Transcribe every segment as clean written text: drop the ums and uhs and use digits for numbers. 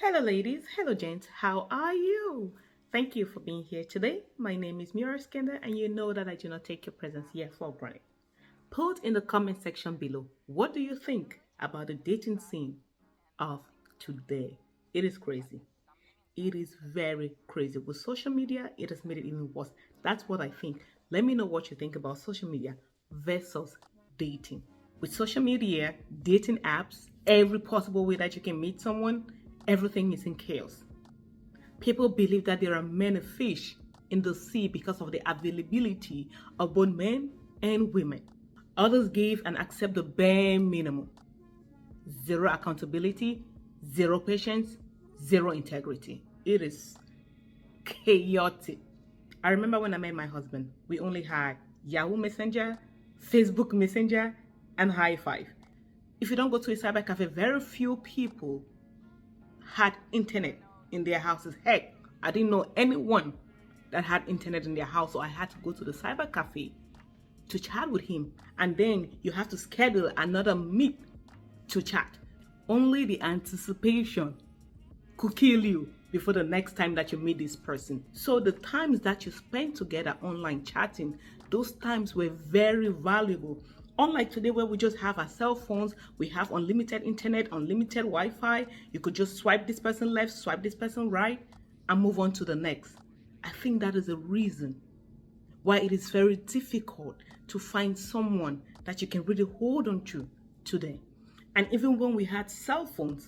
Hello, ladies. Hello, gents. How are you? Thank you for being here today. My name is Mira Skender, and you know that I do not take your presence here for granted. Put in the comment section below what do you think about the dating scene of today? It is crazy. It is very crazy. With social media, it has made it even worse. That's what I think. Let me know what you think about social media versus dating. With social media, dating apps, every possible way that you can meet someone, everything is in chaos. People believe that there are many fish in the sea because of the availability of both men and women. Others give and accept the bare minimum: zero accountability, zero patience, zero integrity. It is chaotic. I remember when I met my husband, we only had Yahoo Messenger, Facebook Messenger, and High Five. If you don't go to a cyber cafe, very few people had internet in their houses. Heck, I didn't know anyone that had internet in their house, so I had to go to the cyber cafe to chat with him. And then you have to schedule another meet to chat. Only the anticipation could kill you before the next time that you meet this person. So the times that you spend together online chatting, those times were very valuable. Unlike today where we just have our cell phones, we have unlimited internet, unlimited Wi-Fi. You could just swipe this person left, swipe this person right, and move on to the next. I think that is a reason why it is very difficult to find someone that you can really hold on to today. And even when we had cell phones,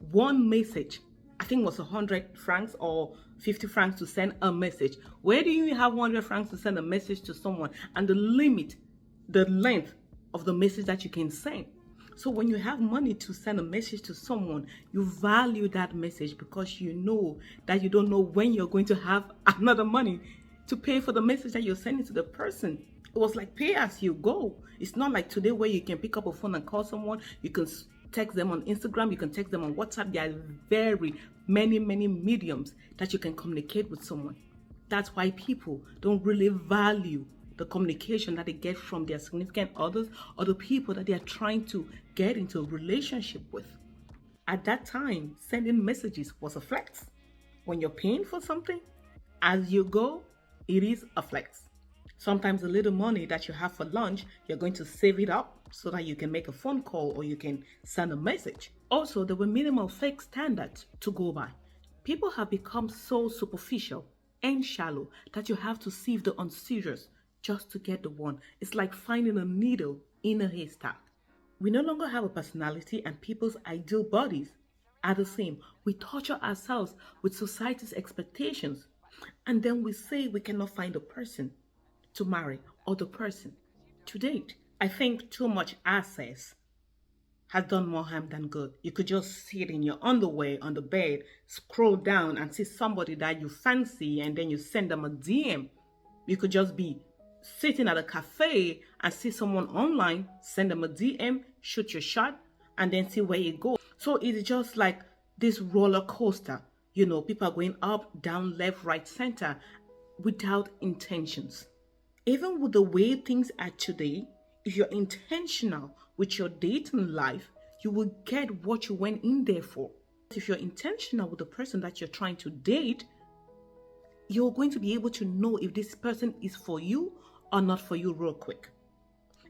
one message, I think was 100 francs or 50 francs to send a message. Where do you have 100 francs to send a message to someone? And the limit, the length of the message that you can send. So when you have money to send a message to someone, you value that message because you know that you don't know when you're going to have another money to pay for the message that you're sending to the person. It was like pay as you go. It's not like today where you can pick up a phone and call someone. You can text them on Instagram. You can text them on WhatsApp. There are very many mediums that you can communicate with someone. That's why people don't really value the communication that they get from their significant others or the people that they are trying to get into a relationship with. At that time, sending messages was a flex. When you're paying for something, as you go, it is a flex. Sometimes the little money that you have for lunch, you're going to save it up so that you can make a phone call or you can send a message. Also, there were minimal fake standards to go by. People have become so superficial and shallow that you have to sieve the unserious just to get the one. It's like finding a needle in a haystack. We no longer have a personality, and people's ideal bodies are the same. We torture ourselves with society's expectations, and then we say we cannot find a person to marry or the person to date. I think too much access has done more harm than good. You could just sit in your underwear on the bed, scroll down and see somebody that you fancy, and then you send them a DM. You could just be sitting at a cafe and see someone online, send them a DM, shoot your shot, and then see where it goes. So it's just like this roller coaster. People are going up, down, left, right, center without intentions. Even with the way things are today, if you're intentional with your dating life, you will get what you went in there for. If you're intentional with the person that you're trying to date, you're going to be able to know if this person is for you or not for you real quick.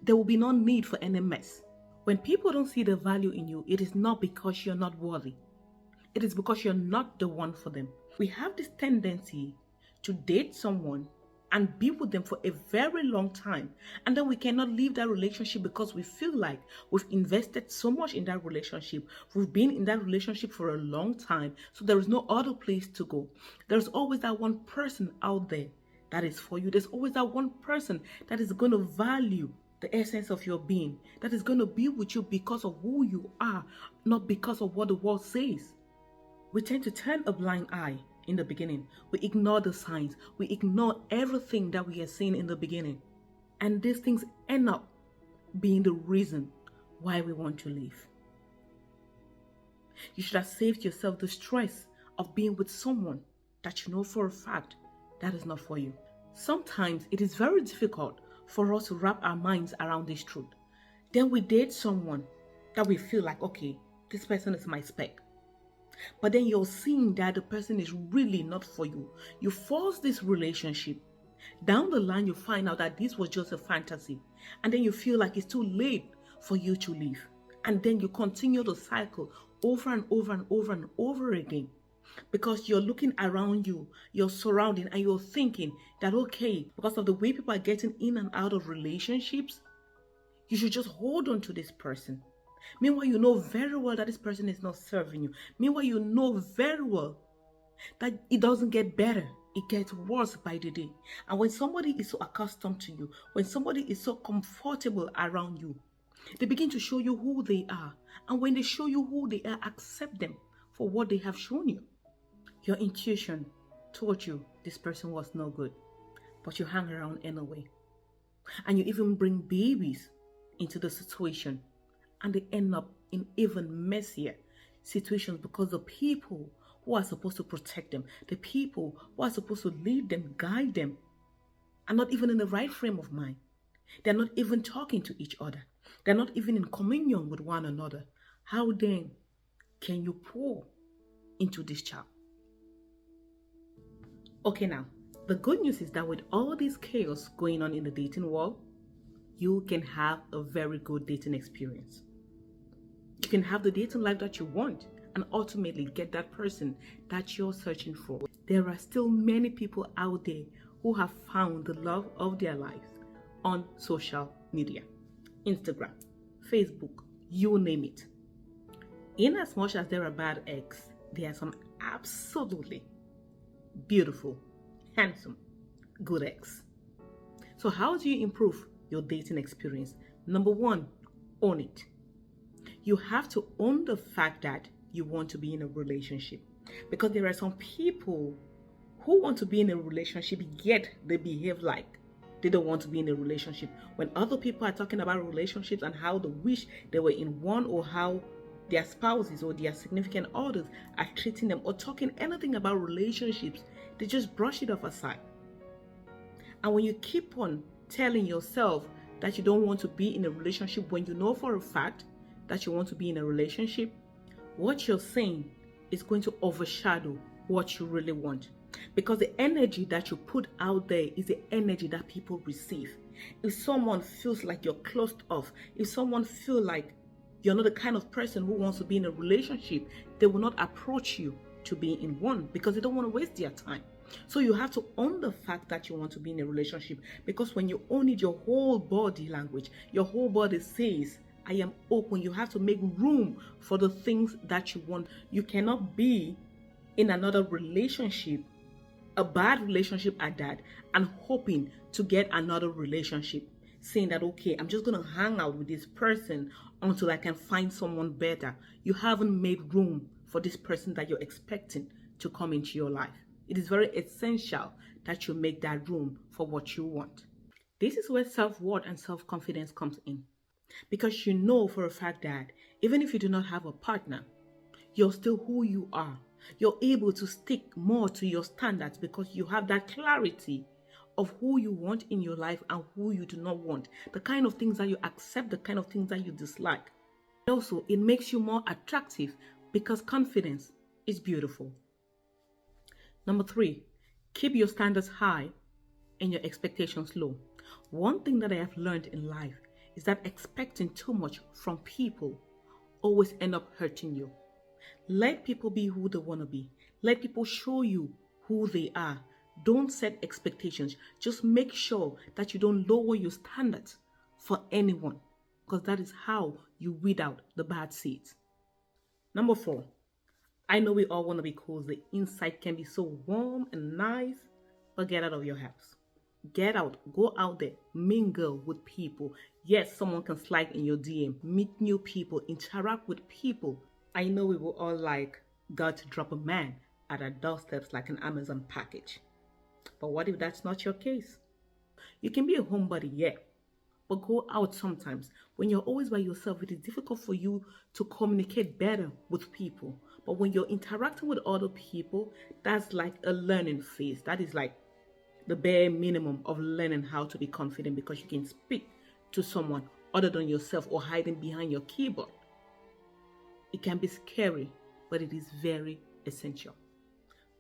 There will be no need for any mess. When people don't see the value in you, it is not because you're not worthy. It is because you're not the one for them. We have this tendency to date someone and be with them for a very long time, and then we cannot leave that relationship because we feel like we've invested so much in that relationship. We've been in that relationship for a long time, so there is no other place to go. There's always that one person out there that is for you. There's always that one person that is going to value the essence of your being, that is going to be with you because of who you are, not because of what the world says. We tend to turn a blind eye in the beginning. We ignore the signs. We ignore everything that we are seeing in the beginning. And these things end up being the reason why we want to leave. You should have saved yourself the stress of being with someone that you know for a fact that is not for you. Sometimes it is very difficult for us to wrap our minds around this truth. Then we date someone that we feel like, okay, this person is my spec. But then you're seeing that the person is really not for you. You force this relationship. Down the line, you find out that this was just a fantasy. And then you feel like it's too late for you to leave. And then you continue the cycle over and over and over and over again. Because you're looking around you, you're surrounding, and you're thinking that, okay, because of the way people are getting in and out of relationships, you should just hold on to this person. Meanwhile, you know very well that this person is not serving you. Meanwhile, you know very well that it doesn't get better. It gets worse by the day. And when somebody is so accustomed to you, when somebody is so comfortable around you, they begin to show you who they are. And when they show you who they are, accept them for what they have shown you. Your intuition told you this person was no good, but you hang around anyway. And you even bring babies into the situation, and they end up in even messier situations because the people who are supposed to protect them, the people who are supposed to lead them, guide them, are not even in the right frame of mind. They're not even talking to each other. They're not even in communion with one another. How then can you pour into this child? Okay, now, the good news is that with all this chaos going on in the dating world, you can have a very good dating experience. You can have the dating life that you want and ultimately get that person that you're searching for. There are still many people out there who have found the love of their lives on social media, Instagram, Facebook, you name it. In as much as there are bad eggs, there are some absolutely beautiful, handsome, good eggs. So how do you improve your dating experience? Number one, own it. You have to own the fact that you want to be in a relationship, because there are some people who want to be in a relationship yet they behave like they don't want to be in a relationship. When other people are talking about relationships and how they wish they were in one, or how their spouses or their significant others are treating them, or talking anything about relationships, they just brush it off aside. And when you keep on telling yourself that you don't want to be in a relationship when you know for a fact that you want to be in a relationship, what you're saying is going to overshadow what you really want. Because the energy that you put out there is the energy that people receive. If someone feels like you're closed off, if someone feels like you're not the kind of person who wants to be in a relationship, they will not approach you to be in one, because they don't want to waste their time. So you have to own the fact that you want to be in a relationship, because when you own it, your whole body language, your whole body says, I am open. You have to make room for the things that you want. You cannot be in another relationship, a bad relationship at that, and hoping to get another relationship, saying that, okay, I'm just going to hang out with this person until I can find someone better. You haven't made room for this person that you're expecting to come into your life. It is very essential that you make that room for what you want. This is where self-worth and self-confidence comes in. Because you know for a fact that even if you do not have a partner, you're still who you are. You're able to stick more to your standards because you have that clarity of who you want in your life and who you do not want. The kind of things that you accept, the kind of things that you dislike. Also, it makes you more attractive because confidence is beautiful. Number 3, keep your standards high and your expectations low. One thing that I have learned in life is that expecting too much from people always end up hurting you. Let people be who they want to be. Let people show you who they are. Don't set expectations. Just make sure that you don't lower your standards for anyone, because that is how you weed out the bad seeds. Number 4, I know we all want to be cool. The inside can be so warm and nice, but get out of your house. Get out, go out there, mingle with people. Yes, someone can slide in your DM, meet new people, interact with people. I know we will all like God to drop a man at our doorsteps like an Amazon package. But what if that's not your case? You can be a homebody, yeah, but go out sometimes. When you're always by yourself, it is difficult for you to communicate better with people. But when you're interacting with other people, that's like a learning phase. That is like the bare minimum of learning how to be confident, because you can speak to someone other than yourself or hiding behind your keyboard. It can be scary but it is very essential.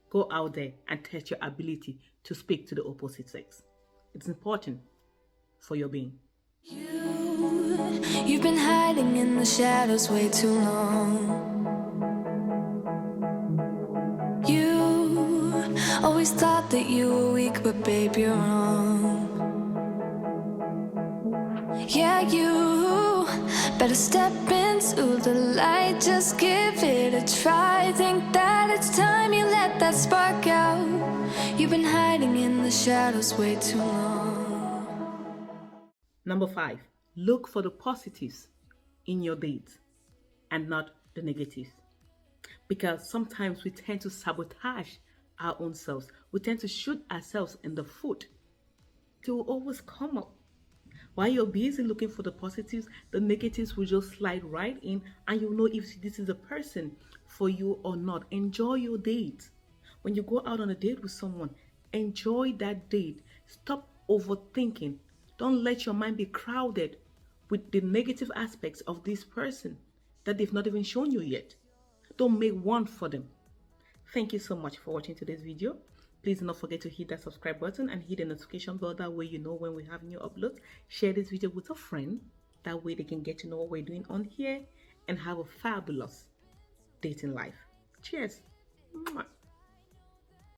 Go out there and test your ability to speak to the opposite sex. It's important for your being. You've been hiding in the shadows way too long. You always thought that you were weak, but babe, you're wrong. Yeah, you better step into the light, just give it a try. Think that it's time you let that spark out. You've been hiding in the shadows way too long. Number 5, look for the positives in your dates and not the negatives. Because sometimes we tend to sabotage our own selves. We tend to shoot ourselves in the foot. They will always come up. While you're busy looking for the positives, the negatives will just slide right in, and you'll know if this is a person for you or not. Enjoy your date. When you go out on a date with someone, enjoy that date. Stop overthinking. Don't let your mind be crowded with the negative aspects of this person that they've not even shown you yet. Don't make one for them. Thank you so much for watching today's video. Please do not forget to hit that subscribe button and hit the notification bell. That way you know when we have new uploads. Share this video with a friend. That way they can get to know what we're doing on here and have a fabulous dating life. Cheers. Mwah.